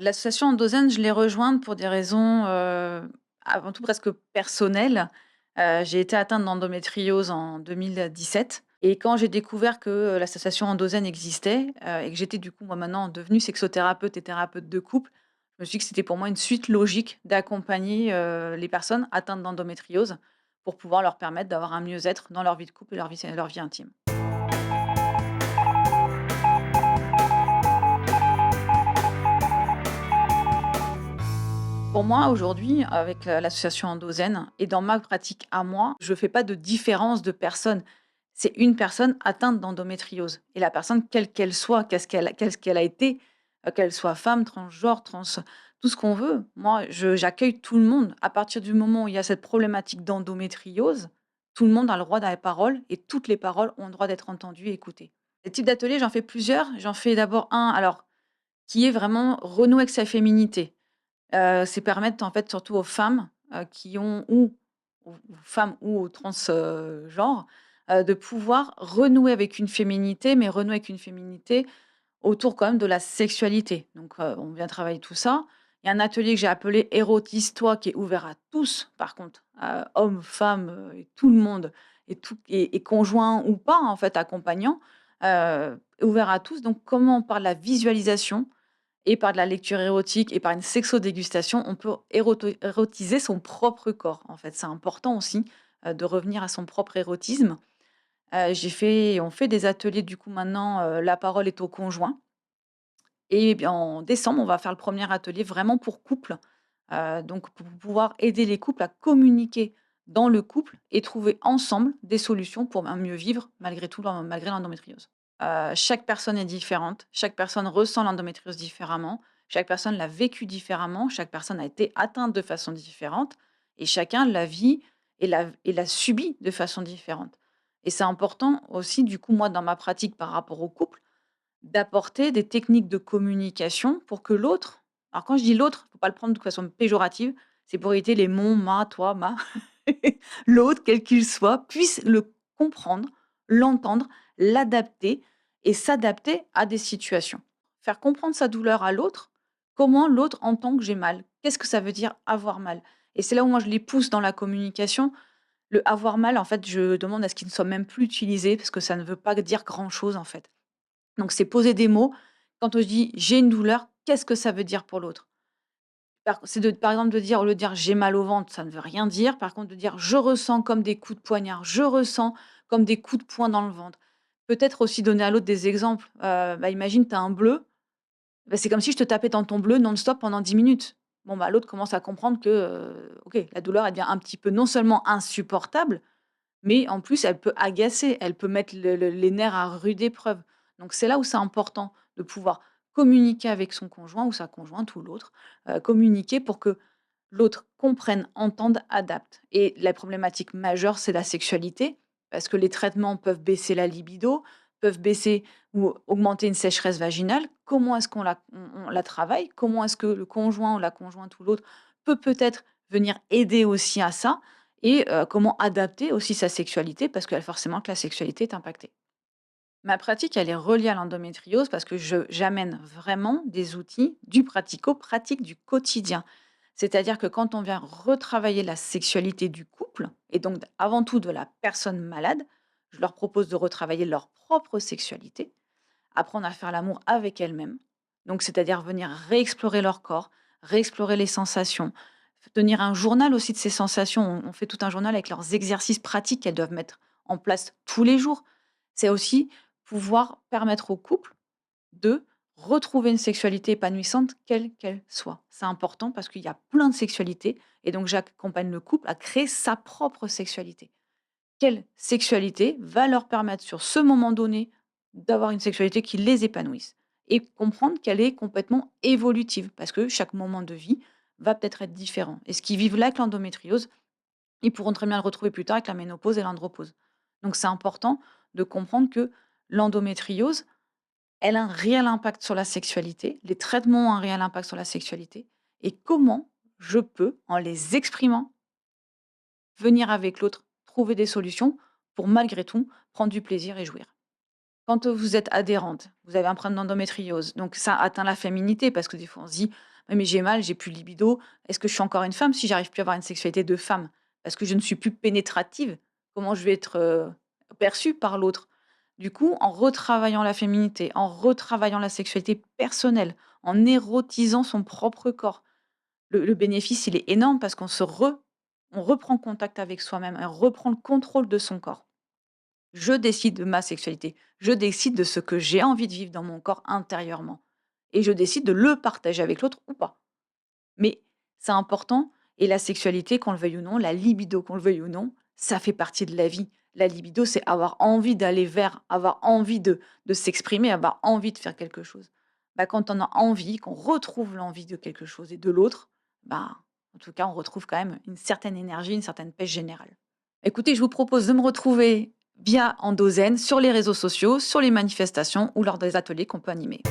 L'association Endozen, je l'ai rejointe pour des raisons, avant tout presque personnelles. J'ai été atteinte d'endométriose en 2017 et quand j'ai découvert que, l'association Endozen existait, et que j'étais du coup moi maintenant devenue sexothérapeute et thérapeute de couple, je me suis dit que c'était pour moi une suite logique d'accompagner, les personnes atteintes d'endométriose pour pouvoir leur permettre d'avoir un mieux-être dans leur vie de couple et leur vie intime. Pour moi, aujourd'hui, avec l'association Endozen et dans ma pratique à moi, je fais pas de différence de personne. C'est une personne atteinte d'endométriose et la personne, quelle qu'elle soit, qu'est-ce qu'elle a été, qu'elle soit femme, transgenre, tout ce qu'on veut. Moi, je j'accueille tout le monde. À partir du moment où il y a cette problématique d'endométriose, tout le monde a le droit à la parole et toutes les paroles ont le droit d'être entendues et écoutées. Les types d'ateliers, j'en fais plusieurs. J'en fais d'abord un, alors, qui est vraiment renouer avec sa féminité. C'est permettre en fait surtout aux femmes, qui ont ou femmes ou aux genres, de pouvoir renouer avec une féminité, mais renouer avec une féminité autour quand même de la sexualité. Donc, on vient travailler tout ça. Il y a un atelier que j'ai appelé «Érotise-toi» qui est ouvert à tous par contre, hommes, femmes, et tout le monde et conjoint ou pas en fait, accompagnant, ouvert à tous. Donc comment par la visualisation et par de la lecture érotique et par une sexo-dégustation, on peut érotiser son propre corps, en fait. C'est important aussi, de revenir à son propre érotisme. On fait des ateliers du coup maintenant, la parole est au conjoint et bien en décembre, on va faire le premier atelier vraiment pour couple, donc pour pouvoir aider les couples à communiquer dans le couple et trouver ensemble des solutions pour un mieux vivre malgré l'endométriose. Chaque personne est différente, chaque personne ressent l'endométriose différemment, chaque personne l'a vécu différemment, chaque personne a été atteinte de façon différente et chacun la vit et l'a subi de façon différente. Et c'est important aussi, du coup, moi, dans ma pratique par rapport au couple, d'apporter des techniques de communication pour que l'autre, alors quand je dis l'autre, faut pas le prendre de façon péjorative, c'est pour éviter les mon, ma, toi, ma. L'autre, quel qu'il soit, puisse le comprendre, l'entendre, l'adapter et s'adapter à des situations. Faire comprendre sa douleur à l'autre, comment l'autre entend que j'ai mal. Qu'est-ce que ça veut dire avoir mal? Et c'est là où moi je les pousse dans la communication. Le avoir mal, en fait, je demande à ce qu'il ne soit même plus utilisé parce que ça ne veut pas dire grand-chose, en fait. Donc c'est poser des mots. Quand je dis: «J'ai une douleur», qu'est-ce que ça veut dire pour l'autre? Par exemple de dire au lieu de dire: «J'ai mal au ventre», ça ne veut rien dire. Par contre de dire: «Je ressens comme des coups de poignard, je ressens comme des coups de poing dans le ventre». Peut-être aussi donner à l'autre des exemples. Imagine tu as un bleu, c'est comme si je te tapais dans ton bleu non-stop pendant 10 minutes. Bon, l'autre commence à comprendre que, OK, la douleur elle devient un petit peu non seulement insupportable, mais en plus, elle peut agacer, elle peut mettre les nerfs à rude épreuve. Donc c'est là où c'est important de pouvoir communiquer avec son conjoint ou sa conjointe ou l'autre, communiquer pour que l'autre comprenne, entende, adapte. Et la problématique majeure, c'est la sexualité, parce que les traitements peuvent baisser la libido, peuvent baisser ou augmenter une sécheresse vaginale. Comment est-ce qu'on la travaille? Comment est-ce que le conjoint ou la conjointe ou l'autre peut-être venir aider aussi à ça? Et comment adapter aussi sa sexualité, parce que forcément que la sexualité est impactée. Ma pratique, elle est reliée à l'endométriose parce que j'amène vraiment des outils du pratico-pratique du quotidien. C'est-à-dire que quand on vient retravailler la sexualité du couple, et donc avant tout de la personne malade, je leur propose de retravailler leur propre sexualité, apprendre à faire l'amour avec elles-mêmes. Donc, c'est-à-dire venir réexplorer leur corps, réexplorer les sensations, tenir un journal aussi de ces sensations. On fait tout un journal avec leurs exercices pratiques qu'elles doivent mettre en place tous les jours. C'est aussi pouvoir permettre au couple de retrouver une sexualité épanouissante, quelle qu'elle soit. C'est important parce qu'il y a plein de sexualités et donc j'accompagne le couple à créer sa propre sexualité. Quelle sexualité va leur permettre sur ce moment donné d'avoir une sexualité qui les épanouisse et comprendre qu'elle est complètement évolutive parce que chaque moment de vie va peut-être être différent. Et ce qu'ils vivent là avec l'endométriose, ils pourront très bien le retrouver plus tard avec la ménopause et l'andropause. Donc c'est important de comprendre que l'endométriose, elle a un réel impact sur la sexualité, les traitements ont un réel impact sur la sexualité et comment je peux, en les exprimant, venir avec l'autre, trouver des solutions pour malgré tout prendre du plaisir et jouir. Quand vous êtes adhérente, vous avez un problème d'endométriose, donc ça atteint la féminité parce que des fois on se dit: «Ouais, mais j'ai mal, j'ai plus de libido. Est-ce que je suis encore une femme si j'arrive plus à avoir une sexualité de femme? Parce que je ne suis plus pénétrative, comment je vais être, perçue par l'autre?» Du coup, en retravaillant la féminité, en retravaillant la sexualité personnelle, en érotisant son propre corps, le bénéfice, il est énorme parce on reprend contact avec soi-même, on reprend le contrôle de son corps. Je décide de ma sexualité. Je décide de ce que j'ai envie de vivre dans mon corps intérieurement. Et je décide de le partager avec l'autre ou pas. Mais c'est important et la sexualité, qu'on le veuille ou non, la libido, qu'on le veuille ou non, ça fait partie de la vie. La libido, c'est avoir envie d'aller vers, avoir envie de s'exprimer, avoir envie de faire quelque chose. Bah, quand on a envie, qu'on retrouve l'envie de quelque chose et de l'autre, bah, en tout cas, on retrouve quand même une certaine énergie, une certaine paix générale. Écoutez, je vous propose de me retrouver via Endozen sur les réseaux sociaux, sur les manifestations ou lors des ateliers qu'on peut animer.